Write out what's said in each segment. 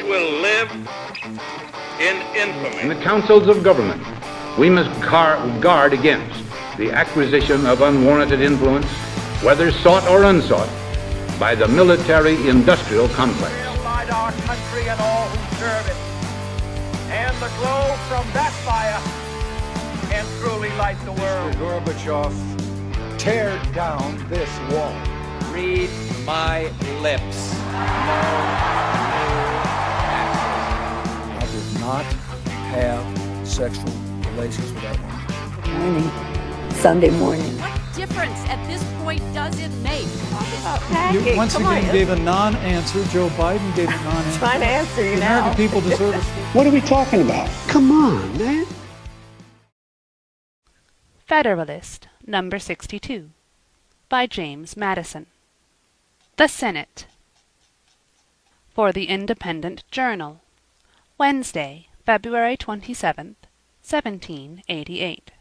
will live in infamy. In the councils of government, we must guard against the acquisition of unwarranted influence, whether sought or unsought, by the military-industrial complex. We'll light our country and all who serve it, and the glow from that fire can truly light the world. Mr. Gorbachev, tear down this wall. Read my lips. I did not have sexual relations with that woman. Morning. Sunday morning. What difference at this point does it make? You once again gave a non-answer. Joe Biden gave a non-answer. Trying to answer you the now. American people deserve a... What are we talking about? Come on, man. Federalist Number 62 by James Madison. The Senate. For the Independent Journal, Wednesday, February 27th, 1788.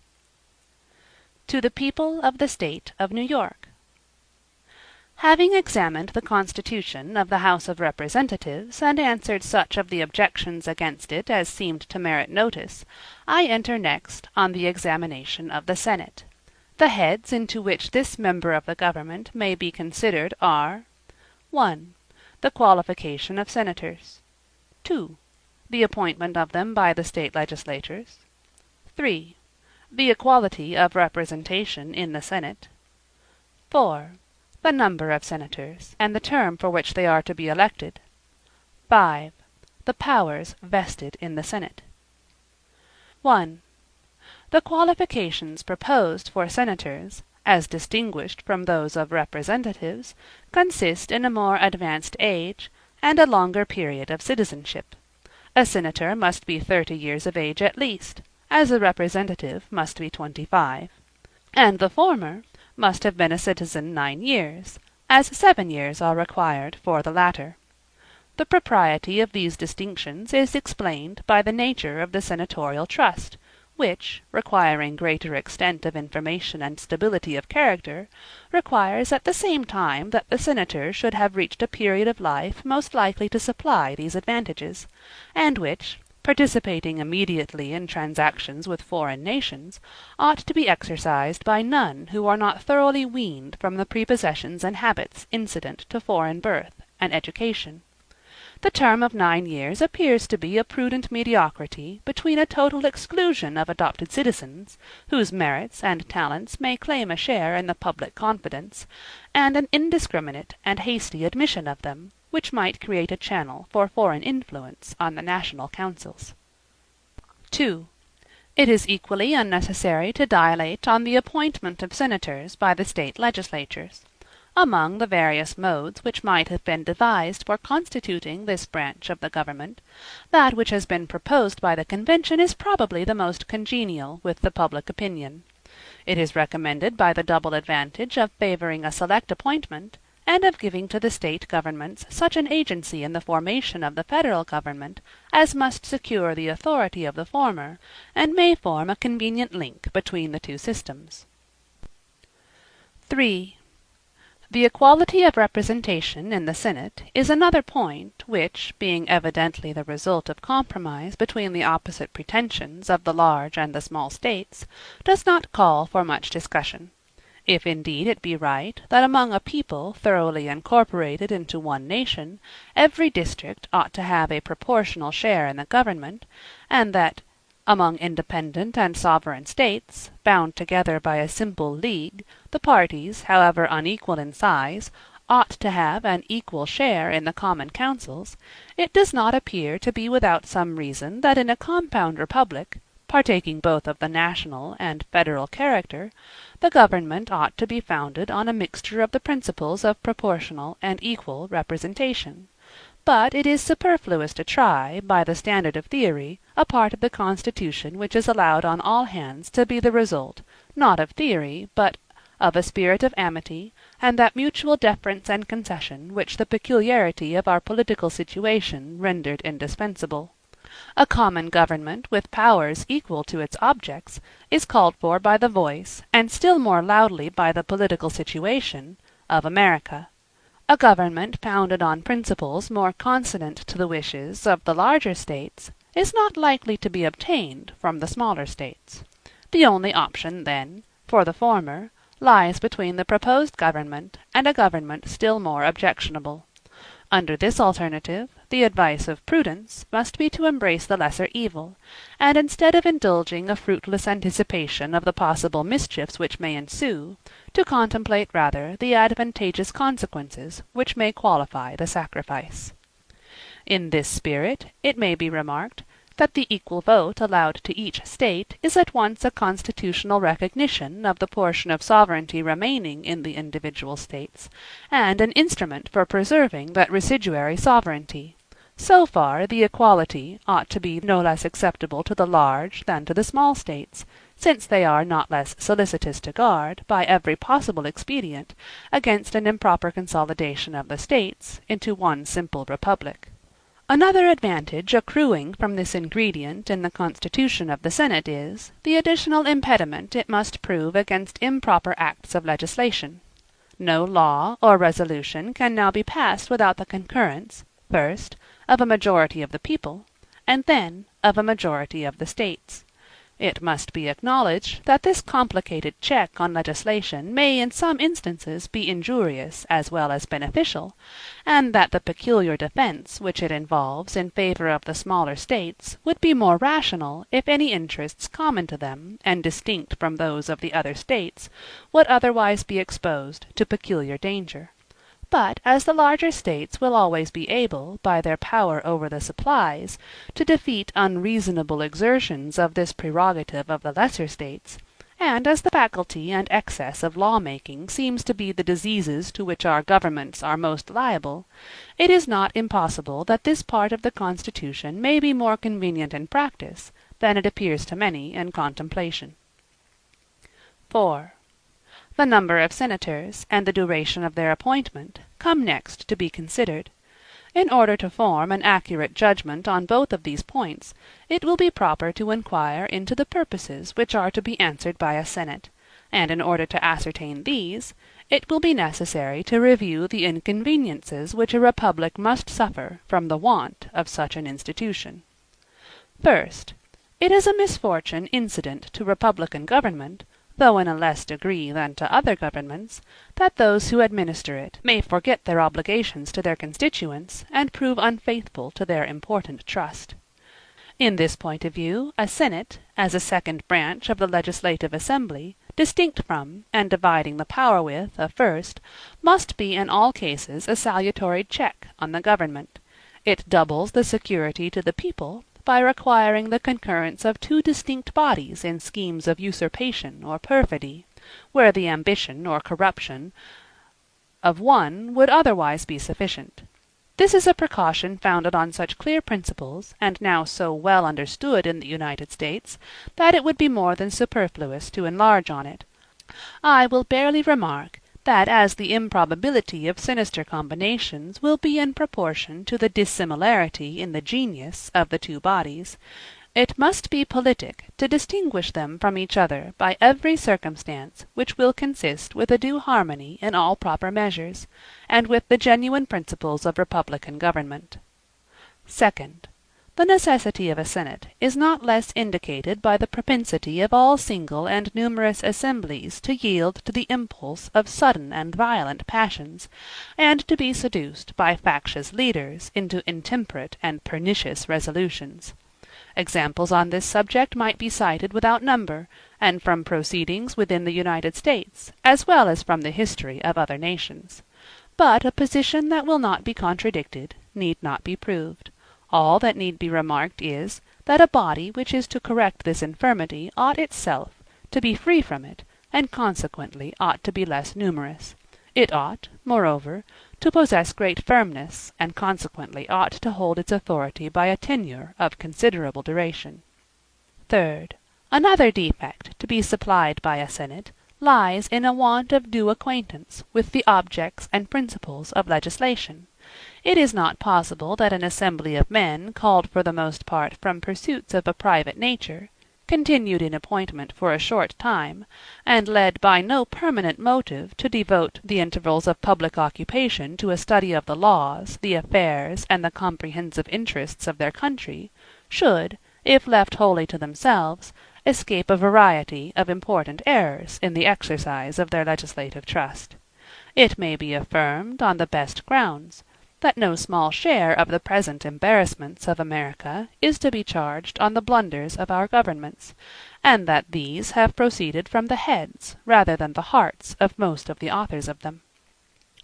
To the People of the State of New York. Having examined the Constitution of the House of Representatives, and answered such of the objections against it as seemed to merit notice, I enter next on the examination of the Senate. The heads into which this member of the government may be considered are 1. The qualification of senators. 2. The appointment of them by the state legislatures. 3. The equality of representation in the Senate. 4. The number of senators, and the term for which they are to be elected. 5. The powers vested in the Senate. 1. The qualifications proposed for senators, as distinguished from those of representatives, consist in a more advanced age, and a longer period of citizenship. A senator must be 30 years of age at least, as a representative must be 25, and the former must have been a citizen 9 years, as 7 years are required for the latter. The propriety of these distinctions is explained by the nature of the senatorial trust, which, requiring greater extent of information and stability of character, requires at the same time that the senator should have reached a period of life most likely to supply these advantages, and which, participating immediately in transactions with foreign nations, ought to be exercised by none who are not thoroughly weaned from the prepossessions and habits incident to foreign birth and education. The term of 9 years appears to be a prudent mediocrity between a total exclusion of adopted citizens, whose merits and talents may claim a share in the public confidence, and an indiscriminate and hasty admission of them, which might create a channel for foreign influence on the national councils. 2. It is equally unnecessary to dilate on the appointment of senators by the state legislatures. Among the various modes which might have been devised for constituting this branch of the government, that which has been proposed by the convention is probably the most congenial with the public opinion. It is recommended by the double advantage of favoring a select appointment, and of giving to the state governments such an agency in the formation of the federal government as must secure the authority of the former, and may form a convenient link between the two systems. 3. The equality of representation in the Senate is another point which, being evidently the result of compromise between the opposite pretensions of the large and the small states, does not call for much discussion. If indeed it be right that among a people thoroughly incorporated into one nation, every district ought to have a proportional share in the government, and that among independent and sovereign states, bound together by a simple league, the parties, however unequal in size, ought to have an equal share in the common councils, it does not appear to be without some reason that in a compound republic, partaking both of the national and federal character, the government ought to be founded on a mixture of the principles of proportional and equal representation. But it is superfluous to try, by the standard of theory, a part of the Constitution which is allowed on all hands to be the result, not of theory, but of a spirit of amity, and that mutual deference and concession which the peculiarity of our political situation rendered indispensable. A common government with powers equal to its objects is called for by the voice, and still more loudly by the political situation, of America. A government founded on principles more consonant to the wishes of the larger states is not likely to be obtained from the smaller states. The only option, then, for the former, lies between the proposed government and a government still more objectionable. Under this alternative, the advice of prudence must be to embrace the lesser evil, and instead of indulging a fruitless anticipation of the possible mischiefs which may ensue, to contemplate rather the advantageous consequences which may qualify the sacrifice. In this spirit, it may be remarked that the equal vote allowed to each state is at once a constitutional recognition of the portion of sovereignty remaining in the individual states, and an instrument for preserving that residuary sovereignty. So far the equality ought to be no less acceptable to the large than to the small states, since they are not less solicitous to guard, by every possible expedient, against an improper consolidation of the states into one simple republic. Another advantage accruing from this ingredient in the constitution of the Senate is, the additional impediment it must prove against improper acts of legislation. No law or resolution can now be passed without the concurrence, first, of a majority of the people, and then of a majority of the states. It must be acknowledged that this complicated check on legislation may in some instances be injurious as well as beneficial, and that the peculiar defense which it involves in favor of the smaller states would be more rational if any interests common to them and distinct from those of the other states would otherwise be exposed to peculiar danger. But as the larger states will always be able, by their power over the supplies, to defeat unreasonable exertions of this prerogative of the lesser states, and as the faculty and excess of law-making seems to be the diseases to which our governments are most liable, it is not impossible that this part of the Constitution may be more convenient in practice than it appears to many in contemplation. 4. The number of senators, and the duration of their appointment, come next to be considered. In order to form an accurate judgment on both of these points, it will be proper to inquire into the purposes which are to be answered by a senate, and in order to ascertain these, it will be necessary to review the inconveniences which a republic must suffer from the want of such an institution. First, it is a misfortune incident to republican government, though in a less degree than to other governments, that those who administer it may forget their obligations to their constituents and prove unfaithful to their important trust. In this point of view, a Senate, as a second branch of the legislative assembly, distinct from, and dividing the power with, a first, must be in all cases a salutary check on the government. It doubles the security to the people, by requiring the concurrence of two distinct bodies in schemes of usurpation or perfidy, where the ambition or corruption of one would otherwise be sufficient. This is a precaution founded on such clear principles, and now so well understood in the United States, that it would be more than superfluous to enlarge on it. I will barely remark that as the improbability of sinister combinations will be in proportion to the dissimilarity in the genius of the two bodies, it must be politic to distinguish them from each other by every circumstance which will consist with a due harmony in all proper measures, and with the genuine principles of republican government. Second, the necessity of a senate is not less indicated by the propensity of all single and numerous assemblies to yield to the impulse of sudden and violent passions, and to be seduced by factious leaders into intemperate and pernicious resolutions. Examples on this subject might be cited without number, and from proceedings within the United States, as well as from the history of other nations. But a position that will not be contradicted need not be proved. All that need be remarked is, that a body which is to correct this infirmity ought itself to be free from it, and consequently ought to be less numerous. It ought, moreover, to possess great firmness, and consequently ought to hold its authority by a tenure of considerable duration. Third, another defect to be supplied by a senate lies in a want of due acquaintance with the objects and principles of legislation. It is not possible that an assembly of men, called for the most part from pursuits of a private nature, continued in appointment for a short time, and led by no permanent motive to devote the intervals of public occupation to a study of the laws, the affairs, and the comprehensive interests of their country, should, if left wholly to themselves, escape a variety of important errors in the exercise of their legislative trust. It may be affirmed, on the best grounds, that no small share of the present embarrassments of America is to be charged on the blunders of our governments, and that these have proceeded from the heads rather than the hearts of most of the authors of them.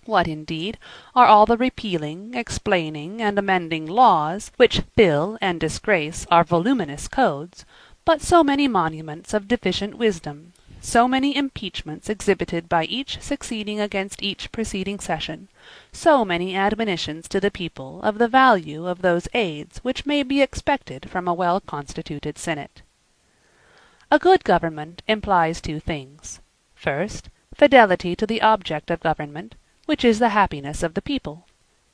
What, indeed, are all the repealing, explaining, and amending laws which fill and disgrace our voluminous codes, but so many monuments of deficient wisdom, so many impeachments exhibited by each succeeding against each preceding session, so many admonitions to the people of the value of those aids which may be expected from a well-constituted Senate. A good government implies two things. First, fidelity to the object of government, which is the happiness of the people.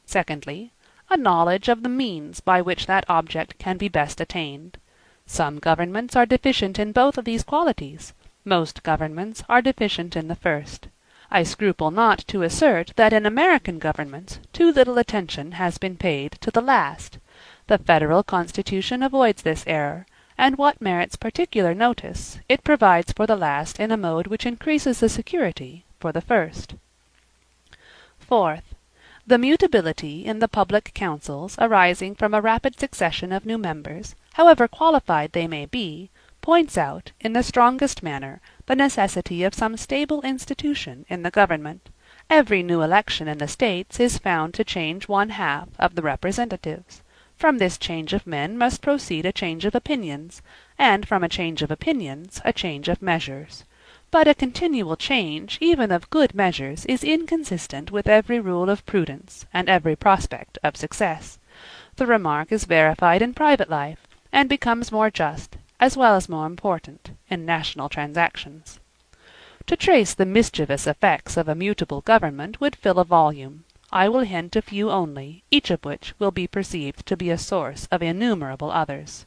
Secondly, a knowledge of the means by which that object can be best attained. Some governments are deficient in both of these qualities. Most governments are deficient in the first. I scruple not to assert that in American governments too little attention has been paid to the last. The Federal Constitution avoids this error, and what merits particular notice, it provides for the last in a mode which increases the security for the first. Fourth, the mutability in the public councils arising from a rapid succession of new members, however qualified they may be, points out, in the strongest manner, the necessity of some stable institution in the government. Every new election in the States is found to change one half of the representatives. From this change of men must proceed a change of opinions, and from a change of opinions a change of measures. But a continual change even of good measures is inconsistent with every rule of prudence and every prospect of success. The remark is verified in private life, and becomes more just, as well as more important, in national transactions. To trace the mischievous effects of a mutable government would fill a volume. I will hint a few only, each of which will be perceived to be a source of innumerable others.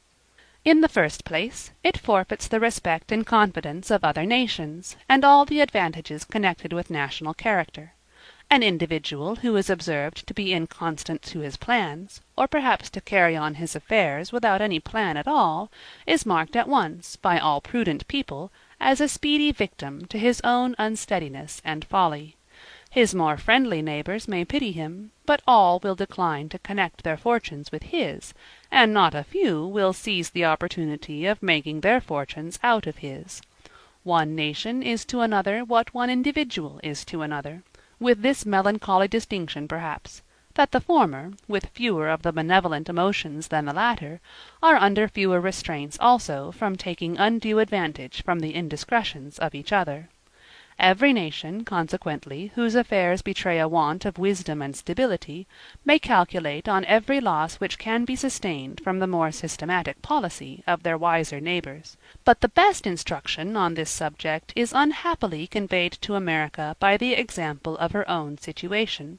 In the first place, it forfeits the respect and confidence of other nations, and all the advantages connected with national character. An individual who is observed to be inconstant to his plans, or perhaps to carry on his affairs without any plan at all, is marked at once, by all prudent people, as a speedy victim to his own unsteadiness and folly. His more friendly neighbors may pity him, but all will decline to connect their fortunes with his, and not a few will seize the opportunity of making their fortunes out of his. One nation is to another what one individual is to another, with this melancholy distinction perhaps, that the former, with fewer of the benevolent emotions than the latter, are under fewer restraints also from taking undue advantage from the indiscretions of each other. Every nation, consequently, whose affairs betray a want of wisdom and stability, may calculate on every loss which can be sustained from the more systematic policy of their wiser neighbors. But the best instruction on this subject is unhappily conveyed to America by the example of her own situation.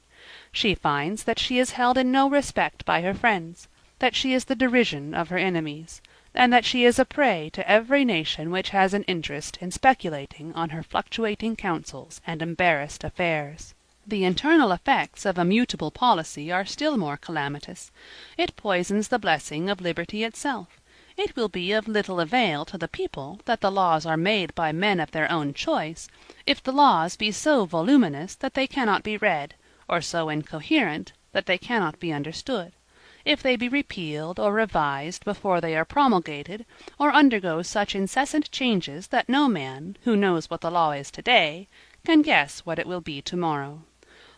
She finds that she is held in no respect by her friends, that she is the derision of her enemies, and that she is a prey to every nation which has an interest in speculating on her fluctuating counsels and embarrassed affairs. The internal effects of a mutable policy are still more calamitous. It poisons the blessing of liberty itself. It will be of little avail to the people that the laws are made by men of their own choice, if the laws be so voluminous that they cannot be read, or so incoherent that they cannot be understood. If they be repealed or revised before they are promulgated, or undergo such incessant changes that no man, who knows what the law is today, can guess what it will be tomorrow.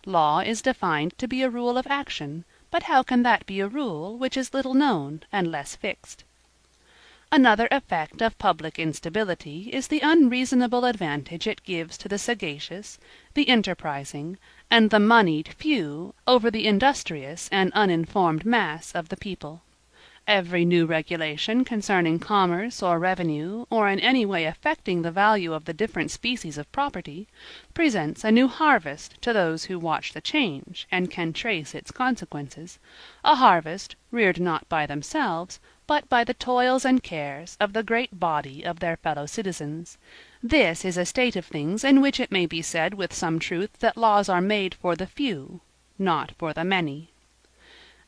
Law is defined to be a rule of action, but how can that be a rule which is little known and less fixed? Another effect of public instability is the unreasonable advantage it gives to the sagacious, the enterprising, and the moneyed few over the industrious and uninformed mass of the people. Every new regulation concerning commerce or revenue, or in any way affecting the value of the different species of property, presents a new harvest to those who watch the change and can trace its consequences, a harvest reared not by themselves, but by the toils and cares of the great body of their fellow citizens. This is a state of things in which it may be said with some truth that laws are made for the few, not for the many.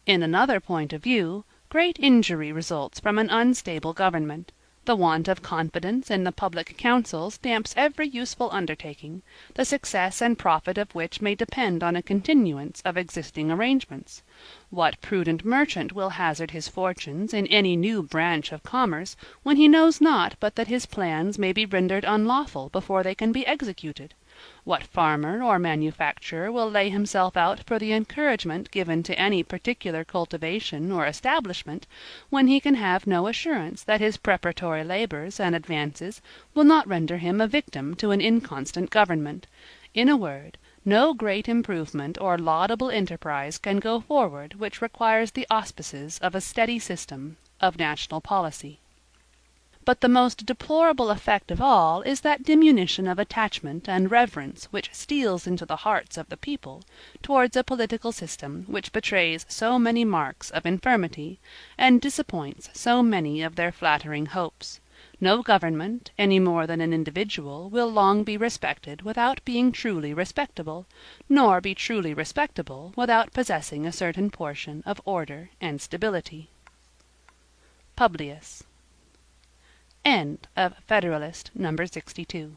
In another point of view, great injury results from an unstable government. The want of confidence in the public councils damps every useful undertaking, the success and profit of which may depend on a continuance of existing arrangements. What prudent merchant will hazard his fortunes in any new branch of commerce, when he knows not but that his plans may be rendered unlawful before they can be executed? What farmer or manufacturer will lay himself out for the encouragement given to any particular cultivation or establishment, when he can have no assurance that his preparatory labors and advances will not render him a victim to an inconstant government? In a word, no great improvement or laudable enterprise can go forward which requires the auspices of a steady system of national policy. But the most deplorable effect of all is that diminution of attachment and reverence which steals into the hearts of the people towards a political system which betrays so many marks of infirmity, and disappoints so many of their flattering hopes. No government, any more than an individual, will long be respected without being truly respectable, nor be truly respectable without possessing a certain portion of order and stability. Publius. End of Federalist Number 62.